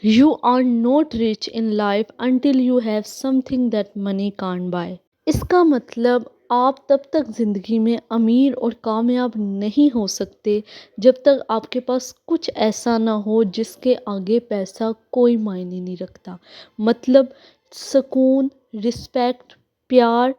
You are not rich in life until you have something that money can't buy. इसका मतलब आप तब तक ज़िंदगी में अमीर और कामयाब नहीं हो सकते जब तक आपके पास कुछ ऐसा ना हो जिसके आगे पैसा कोई मायने नहीं रखता। मतलब सुकून, रिस्पेक्ट, प्यार,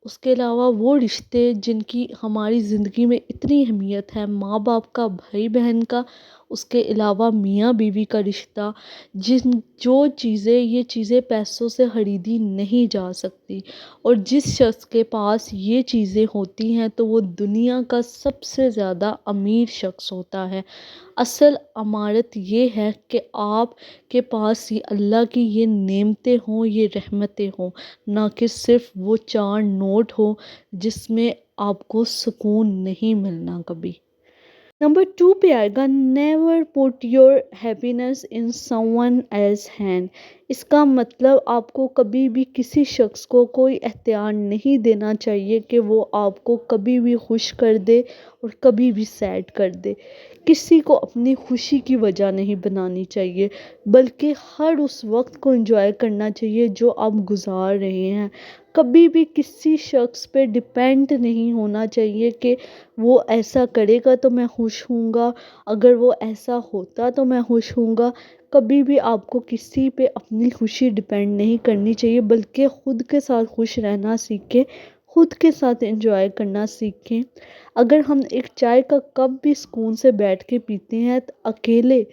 उसके अलावा वो रिश्ते जिनकी हमारी ज़िंदगी में इतनी अहमियत है, माँ बाप का, भाई बहन का, उसके अलावा मियाँ बीवी का रिश्ता, ये चीज़ें पैसों से खरीदी नहीं जा सकती। और जिस शख्स के पास ये चीज़ें होती हैं तो वो दुनिया का सबसे ज़्यादा अमीर शख्स होता है। असल अमारत ये है कि आपके पास ये अल्लाह की ये नेमतें हों, ये रहमतें हों, ना कि सिर्फ वो चार नोट हो जिसमें आपको सुकून नहीं मिलना कभी। नंबर 2 पे आएगा, never put your happiness in someone else hand. इसका मतलब आपको कभी भी किसी शख्स को कोई इख्तियार नहीं देना चाहिए कि वो आपको कभी भी खुश कर दे और कभी भी सैड कर दे। किसी को अपनी खुशी की वजह नहीं बनानी चाहिए, बल्कि हर उस वक्त को एंजॉय करना चाहिए जो आप गुजार रहे हैं। कभी भी किसी शख्स पे डिपेंड नहीं होना चाहिए कि वो ऐसा करेगा तो मैं खुश हूँगा, अगर वो ऐसा होता तो मैं खुश हूँगा। कभी भी आपको किसी पे अपनी खुशी डिपेंड नहीं करनी चाहिए, बल्कि ख़ुद के साथ खुश रहना सीखें, खुद के साथ एंजॉय करना सीखें। अगर हम एक चाय का कप भी सुकून से बैठ के पीते हैं तो अकेले,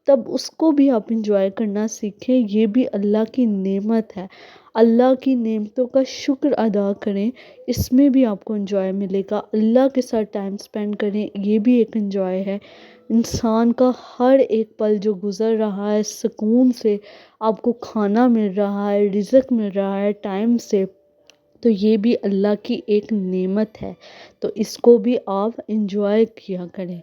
तब उसको भी आप एंजॉय करना सीखें। ये भी अल्लाह की नेमत है। अल्लाह की नेमतों का शुक्र अदा करें, इसमें भी आपको एंजॉय मिलेगा। अल्लाह के साथ टाइम स्पेंड करें, ये भी एक एंजॉय है। इंसान का हर एक पल जो गुज़र रहा है सुकून से, आपको खाना मिल रहा है, रिज़्क मिल रहा है टाइम से, तो ये भी अल्लाह की एक नेमत है। तो इसको भी आप इंजॉय किया करें।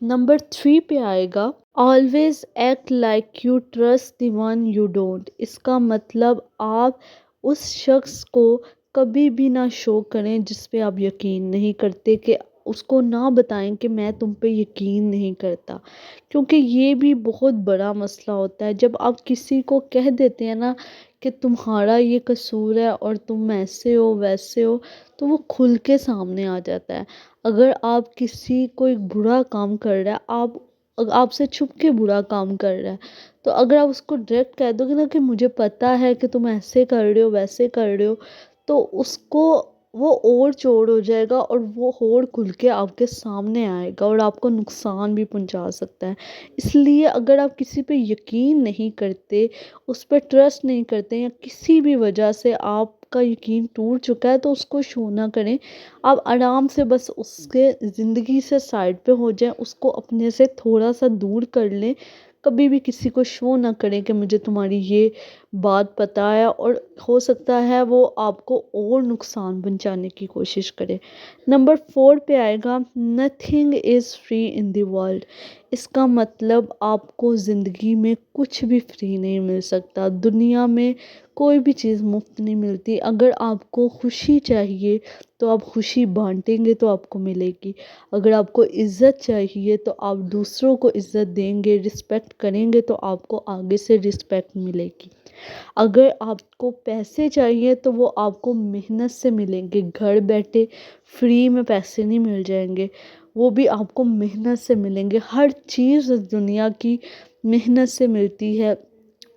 नंबर 3 पे आएगा, always act like you trust the one you don't. इसका मतलब आप उस शख्स को कभी भी ना शो करें जिस पे आप यकीन नहीं करते, कि उसको ना बताएं कि मैं तुम पे यकीन नहीं करता, क्योंकि ये भी बहुत बड़ा मसला होता है। जब आप किसी को कह देते हैं ना कि तुम्हारा ये कसूर है और तुम ऐसे हो वैसे हो, तो वो खुल के सामने आ जाता है। अगर आप किसी कोई बुरा काम कर रहा है, आपसे छुप के बुरा काम कर रहा है, तो अगर आप उसको डायरेक्ट कह दोगे ना कि मुझे पता है कि तुम ऐसे कर रहे हो वैसे कर रहे हो, तो उसको वो और चोर हो जाएगा और वो और खुल के आपके सामने आएगा और आपको नुकसान भी पहुंचा सकता है। इसलिए अगर आप किसी पे यकीन नहीं करते, उस पर ट्रस्ट नहीं करते, या किसी भी वजह से आपका यकीन टूट चुका है, तो उसको शो ना करें। आप आराम से बस उसके ज़िंदगी से साइड पे हो जाएं, उसको अपने से थोड़ा सा दूर कर लें। कभी भी किसी को शो ना करें कि मुझे तुम्हारी ये बात पता है, और हो सकता है वो आपको और नुकसान पहुंचाने की कोशिश करे। नंबर 4 पे आएगा, nothing is free in the world. इसका मतलब आपको ज़िंदगी में कुछ भी फ्री नहीं मिल सकता। दुनिया में कोई भी चीज़ मुफ्त नहीं मिलती। अगर आपको खुशी चाहिए तो आप खुशी बांटेंगे तो आपको मिलेगी। अगर आपको इज़्ज़त चाहिए तो आप दूसरों को इज़्ज़त देंगे, रिस्पेक्ट करेंगे तो आपको आगे से रिस्पेक्ट मिलेगी। अगर आपको पैसे चाहिए तो वो आपको मेहनत से मिलेंगे, घर बैठे फ्री में पैसे नहीं मिल जाएंगे, वो भी आपको मेहनत से मिलेंगे। हर चीज़ इस दुनिया की मेहनत से मिलती है।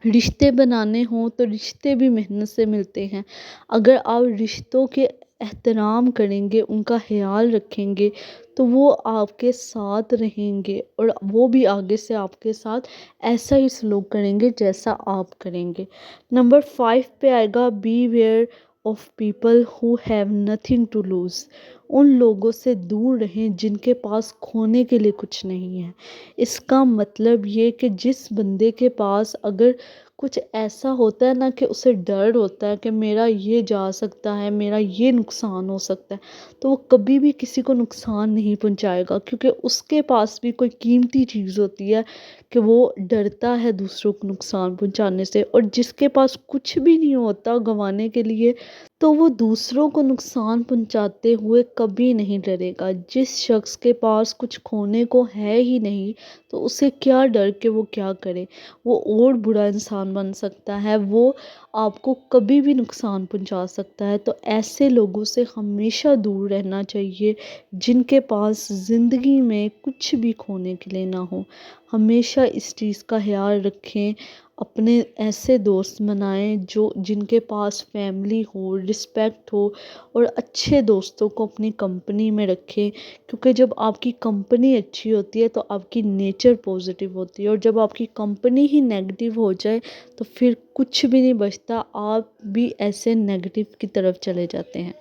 रिश्ते बनाने हों तो रिश्ते भी मेहनत से मिलते हैं। अगर आप रिश्तों के एहतराम करेंगे, उनका ख्याल रखेंगे, तो वो आपके साथ रहेंगे और वो भी आगे से आपके साथ ऐसा ही सलूक करेंगे जैसा आप करेंगे। नंबर 5 पे आएगा, beware of people who have nothing to lose. उन लोगों से दूर रहें जिनके पास खोने के लिए कुछ नहीं है। इसका मतलब ये कि जिस बंदे के पास अगर कुछ ऐसा होता है ना कि उसे डर होता है कि मेरा ये जा सकता है, मेरा ये नुकसान हो सकता है, तो वो कभी भी किसी को नुकसान नहीं पहुंचाएगा, क्योंकि उसके पास भी कोई कीमती चीज़ होती है कि वो डरता है दूसरों को नुकसान पहुंचाने से। और जिसके पास कुछ भी नहीं होता गंवाने के लिए, تو وہ دوسروں کو نقصان پہنچاتے ہوئے کبھی نہیں ڈرے گا۔ جس شخص کے پاس کچھ کھونے کو ہے ہی نہیں تو اسے کیا ڈر کہ وہ کیا کرے، وہ اور برا انسان بن سکتا ہے، وہ آپ کو کبھی بھی نقصان پہنچا سکتا ہے۔ تو ایسے لوگوں سے ہمیشہ دور رہنا چاہیے جن کے پاس زندگی میں کچھ بھی کھونے کے لیے نہ ہو۔ ہمیشہ اس چیز کا خیال رکھیں، اپنے ایسے دوست بنائیں جن کے پاس فیملی ہو، رسپیکٹ ہو، اور اچھے دوستوں کو اپنی کمپنی میں رکھیں، کیونکہ جب آپ کی کمپنی اچھی ہوتی ہے تو آپ کی نیچر پازیٹیو ہوتی ہے، اور جب آپ کی کمپنی ہی نیگیٹیو ہو جائے تو پھر کچھ بھی نہیں بچتا، آپ بھی ایسے نیگیٹیو کی طرف چلے جاتے ہیں۔